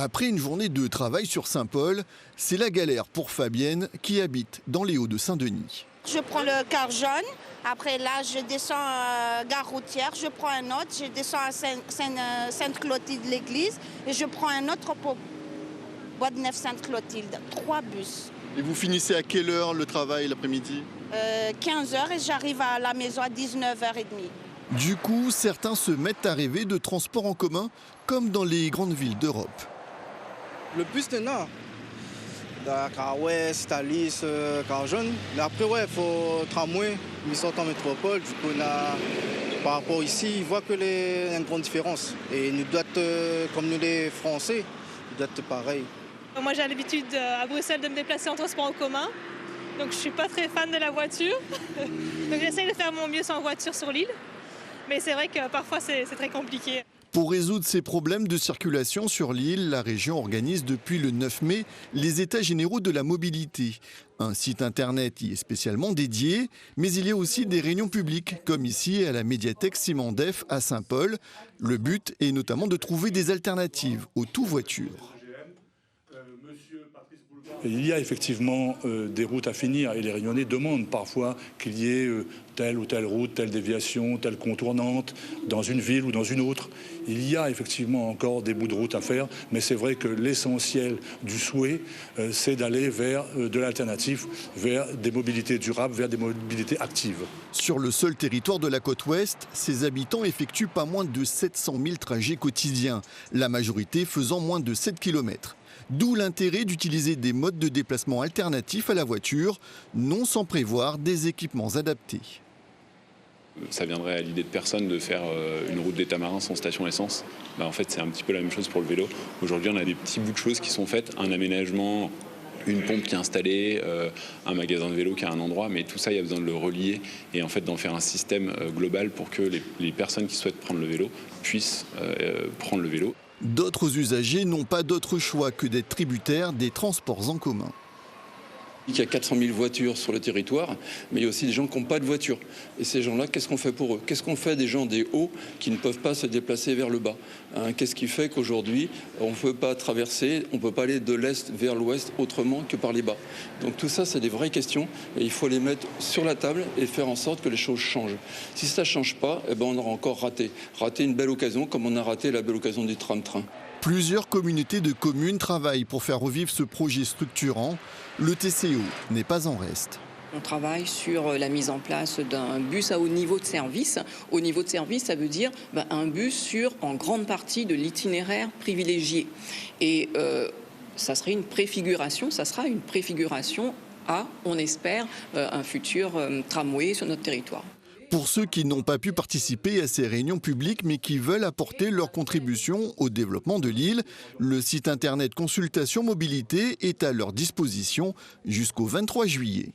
Après une journée de travail sur Saint-Paul, c'est la galère pour Fabienne qui habite dans les Hauts-de-Saint-Denis. Je prends le car jaune, après là je descends à Gare Routière, je prends un autre, je descends à Sainte-Clotilde l'église et je prends un autre pour Bois de Neuf Sainte-Clotilde. 3 bus. Et vous finissez à quelle heure le travail l'après-midi? 15h et j'arrive à la maison à 19h30. Du coup, certains se mettent à rêver de transports en commun comme dans les grandes villes d'Europe. Le bus de Nord, car ouest, Thalys, car jaune. Mais après, ouais, il faut tramway, ils sortent en métropole. Du coup, par rapport ici, ils voient qu'il y a une grande différence. Et nous doit comme nous les Français, nous doit être pareil. Moi, j'ai l'habitude à Bruxelles de me déplacer en transport en commun. Donc, je ne suis pas très fan de la voiture. Donc, j'essaye de faire mon mieux sans voiture sur l'île. Mais c'est vrai que parfois, c'est très compliqué. Pour résoudre ces problèmes de circulation sur l'île, la région organise depuis le 9 mai les États généraux de la mobilité. Un site internet y est spécialement dédié, mais il y a aussi des réunions publiques, comme ici à la médiathèque Simondef à Saint-Paul. Le but est notamment de trouver des alternatives au tout-voiture. Il y a effectivement des routes à finir et les Réunionnais demandent parfois qu'il y ait telle ou telle route, telle déviation, telle contournante dans une ville ou dans une autre. Il y a effectivement encore des bouts de route à faire, mais c'est vrai que l'essentiel du souhait, c'est d'aller vers de l'alternative, vers des mobilités durables, vers des mobilités actives. Sur le seul territoire de la côte ouest, ses habitants effectuent pas moins de 700 000 trajets quotidiens, la majorité faisant moins de 7 km. D'où l'intérêt d'utiliser des modes de déplacement alternatifs à la voiture, non sans prévoir des équipements adaptés. Ça viendrait à l'idée de personne de faire une route des Tamarins sans station essence. En fait, c'est un petit peu la même chose pour le vélo. Aujourd'hui, on a des petits bouts de choses qui sont faites, un aménagement, une pompe qui est installée, un magasin de vélo qui est à un endroit, mais tout ça, il y a besoin de le relier et en fait d'en faire un système global pour que les personnes qui souhaitent prendre le vélo puissent prendre le vélo. D'autres usagers n'ont pas d'autre choix que d'être tributaires des transports en commun. Il y a 400 000 voitures sur le territoire, mais il y a aussi des gens qui n'ont pas de voiture. Et ces gens-là, qu'est-ce qu'on fait pour eux? Qu'est-ce qu'on fait des gens des hauts qui ne peuvent pas se déplacer vers le bas? Qu'est-ce qui fait qu'aujourd'hui, on ne peut pas traverser, on ne peut pas aller de l'est vers l'ouest autrement que par les bas? Donc tout ça, c'est des vraies questions et il faut les mettre sur la table et faire en sorte que les choses changent. Si ça ne change pas, eh ben on aura encore raté une belle occasion comme on a raté la belle occasion du tram-train. Plusieurs communautés de communes travaillent pour faire revivre ce projet structurant. Le TCO n'est pas en reste. On travaille sur la mise en place d'un bus à haut niveau de service. Au niveau de service, ça veut dire un bus sur, en grande partie, de l'itinéraire privilégié. Et ça sera une préfiguration à, on espère, un futur tramway sur notre territoire. Pour ceux qui n'ont pas pu participer à ces réunions publiques mais qui veulent apporter leur contribution au développement de l'île, le site internet Consultation Mobilité est à leur disposition jusqu'au 23 juillet.